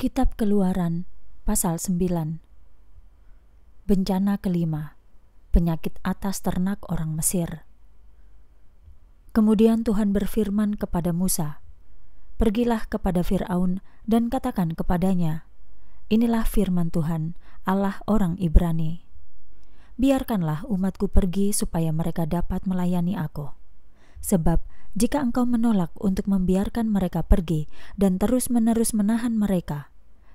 Kitab Keluaran pasal 9. Bencana kelima, penyakit atas ternak orang Mesir. Kemudian Tuhan berfirman kepada Musa, "Pergilah kepada Firaun dan katakan kepadanya, inilah firman Tuhan, Allah orang Ibrani. Biarkanlah umatku pergi supaya mereka dapat melayani aku. Sebab jika engkau menolak untuk membiarkan mereka pergi dan terus-menerus menahan mereka,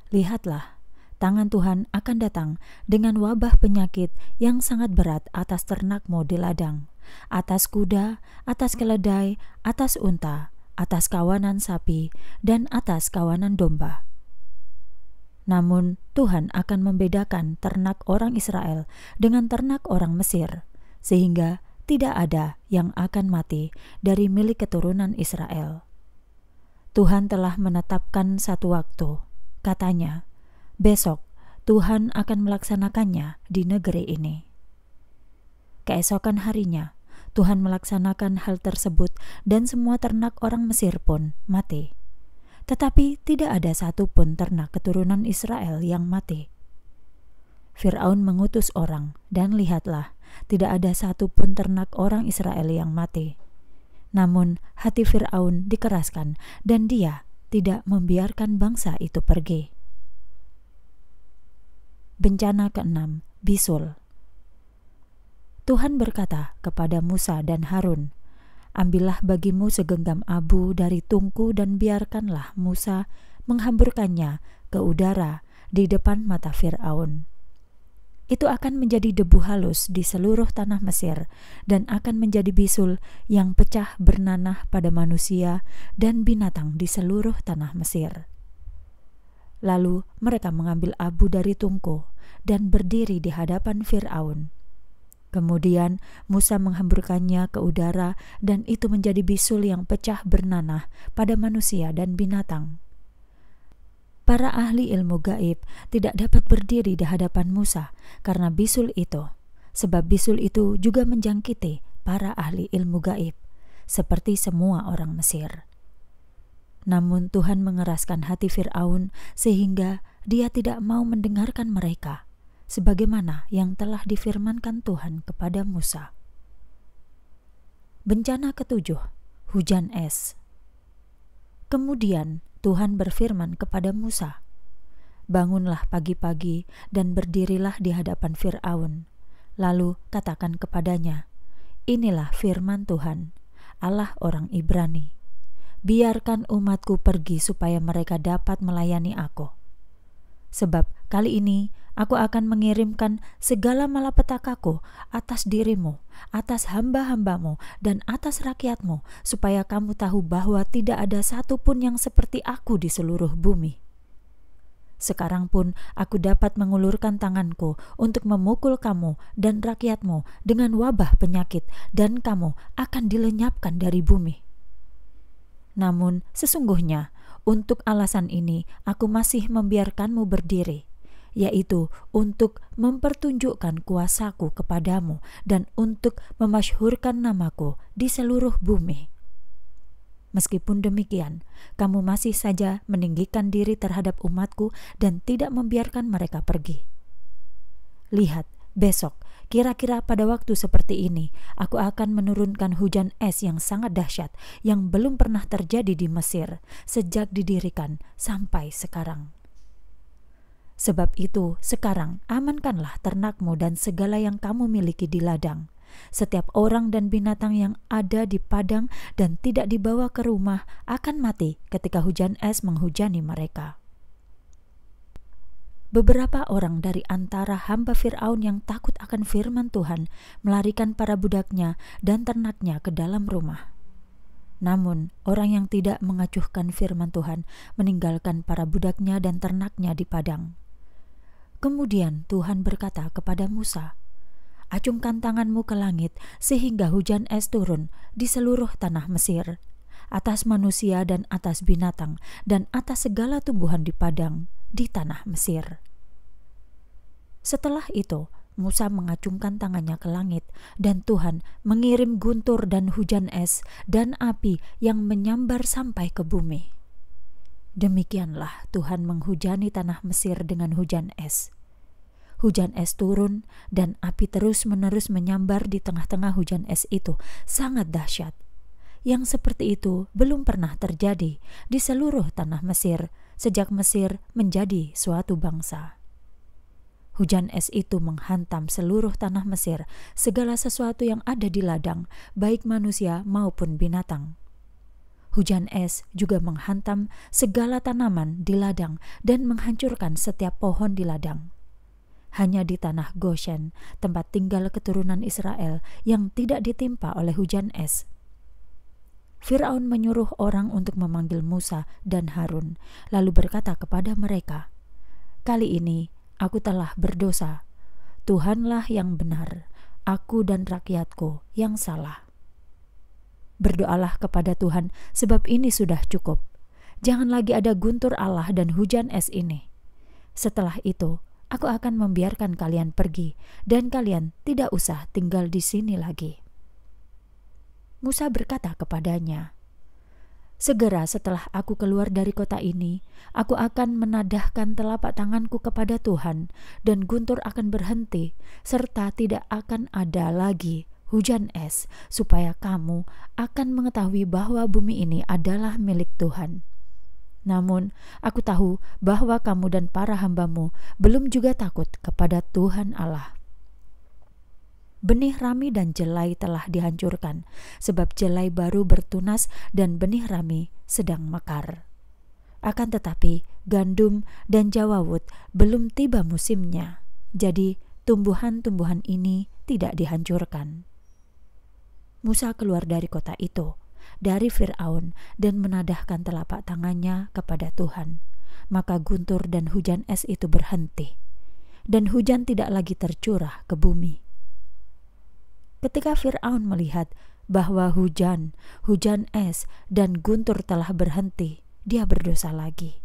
lihatlah, tangan Tuhan akan datang dengan wabah penyakit yang sangat berat atas ternakmu di ladang, atas kuda, atas keledai, atas unta, atas kawanan sapi, dan atas kawanan domba. Namun Tuhan akan membedakan ternak orang Israel dengan ternak orang Mesir, sehingga tidak ada yang akan mati dari milik keturunan Israel. Tuhan telah menetapkan satu waktu, katanya, besok Tuhan akan melaksanakannya di negeri ini." Keesokan harinya, Tuhan melaksanakan hal tersebut dan semua ternak orang Mesir pun mati. Tetapi tidak ada satupun ternak keturunan Israel yang mati. Firaun mengutus orang, dan lihatlah, tidak ada satupun ternak orang Israel yang mati. Namun hati Firaun dikeraskan, dan dia tidak membiarkan bangsa itu pergi. Bencana keenam, bisul. Tuhan berkata kepada Musa dan Harun, "Ambillah bagimu segenggam abu dari tungku dan biarkanlah Musa menghamburkannya ke udara di depan mata Firaun. Itu akan menjadi debu halus di seluruh tanah Mesir dan akan menjadi bisul yang pecah bernanah pada manusia dan binatang di seluruh tanah Mesir." Lalu mereka mengambil abu dari tungku dan berdiri di hadapan Firaun. Kemudian Musa menghamburkannya ke udara dan itu menjadi bisul yang pecah bernanah pada manusia dan binatang. Para ahli ilmu gaib tidak dapat berdiri di hadapan Musa karena bisul itu, sebab bisul itu juga menjangkiti para ahli ilmu gaib, seperti semua orang Mesir. Namun Tuhan mengeraskan hati Firaun sehingga dia tidak mau mendengarkan mereka, sebagaimana yang telah difirmankan Tuhan kepada Musa. Bencana ketujuh, hujan es. Kemudian Tuhan berfirman kepada Musa, "Bangunlah pagi-pagi dan berdirilah di hadapan Firaun. Lalu katakan kepadanya, inilah firman Tuhan, Allah orang Ibrani. Biarkan umatku pergi supaya mereka dapat melayani aku. Sebab kali ini aku akan mengirimkan segala malapetakaku atas dirimu, atas hamba-hambamu, dan atas rakyatmu, supaya kamu tahu bahwa tidak ada satupun yang seperti aku di seluruh bumi. Sekarang pun aku dapat mengulurkan tanganku untuk memukul kamu dan rakyatmu dengan wabah penyakit, dan kamu akan dilenyapkan dari bumi. Namun sesungguhnya untuk alasan ini aku masih membiarkanmu berdiri, yaitu untuk mempertunjukkan kuasaku kepadamu dan untuk memasyhurkan namaku di seluruh bumi. Meskipun demikian, kamu masih saja meninggikan diri terhadap umatku dan tidak membiarkan mereka pergi. Lihat, besok, kira-kira pada waktu seperti ini, aku akan menurunkan hujan es yang sangat dahsyat yang belum pernah terjadi di Mesir sejak didirikan sampai sekarang. Sebab itu, sekarang amankanlah ternakmu dan segala yang kamu miliki di ladang. Setiap orang dan binatang yang ada di padang dan tidak dibawa ke rumah akan mati ketika hujan es menghujani mereka." Beberapa orang dari antara hamba Firaun yang takut akan firman Tuhan melarikan para budaknya dan ternaknya ke dalam rumah. Namun orang yang tidak mengacuhkan firman Tuhan meninggalkan para budaknya dan ternaknya di padang. Kemudian Tuhan berkata kepada Musa, "Acungkan tanganmu ke langit sehingga hujan es turun di seluruh tanah Mesir, atas manusia dan atas binatang dan atas segala tumbuhan di padang di tanah Mesir." Setelah itu Musa mengacungkan tangannya ke langit dan Tuhan mengirim guntur dan hujan es dan api yang menyambar sampai ke bumi. Demikianlah Tuhan menghujani tanah Mesir dengan hujan es. Hujan es turun dan api terus-menerus menyambar di tengah-tengah hujan es itu, sangat dahsyat. Yang seperti itu belum pernah terjadi di seluruh tanah Mesir sejak Mesir menjadi suatu bangsa. Hujan es itu menghantam seluruh tanah Mesir, segala sesuatu yang ada di ladang, baik manusia maupun binatang. Hujan es juga menghantam segala tanaman di ladang dan menghancurkan setiap pohon di ladang. Hanya di tanah Goshen, tempat tinggal keturunan Israel, yang tidak ditimpa oleh hujan es. Firaun menyuruh orang untuk memanggil Musa dan Harun, lalu berkata kepada mereka, "Kali ini aku telah berdosa. Tuhanlah yang benar, aku dan rakyatku yang salah. Berdoalah kepada Tuhan, sebab ini sudah cukup. Jangan lagi ada guntur Allah dan hujan es ini. Setelah itu, aku akan membiarkan kalian pergi, dan kalian tidak usah tinggal di sini lagi." Musa berkata kepadanya, "Segera setelah aku keluar dari kota ini, aku akan menadahkan telapak tanganku kepada Tuhan, dan guntur akan berhenti, serta tidak akan ada lagi hujan es, supaya kamu akan mengetahui bahwa bumi ini adalah milik Tuhan. Namun aku tahu bahwa kamu dan para hambamu belum juga takut kepada Tuhan Allah." Benih rami dan jelai telah dihancurkan, sebab jelai baru bertunas dan benih rami sedang mekar. Akan tetapi gandum dan jawawut belum tiba musimnya, jadi tumbuhan-tumbuhan ini tidak dihancurkan. Musa keluar dari kota itu, dari Firaun, dan menadahkan telapak tangannya kepada Tuhan. Maka guntur dan hujan es itu berhenti, dan hujan tidak lagi tercurah ke bumi. Ketika Firaun melihat bahwa hujan es, dan guntur telah berhenti, dia berdosa lagi.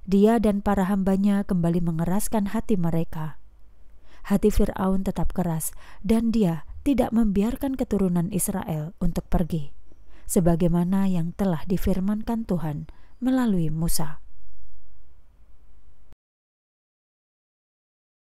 Dia dan para hambanya kembali mengeraskan hati mereka. Hati Firaun tetap keras, dan dia tidak membiarkan keturunan Israel untuk pergi, sebagaimana yang telah difirmankan Tuhan melalui Musa.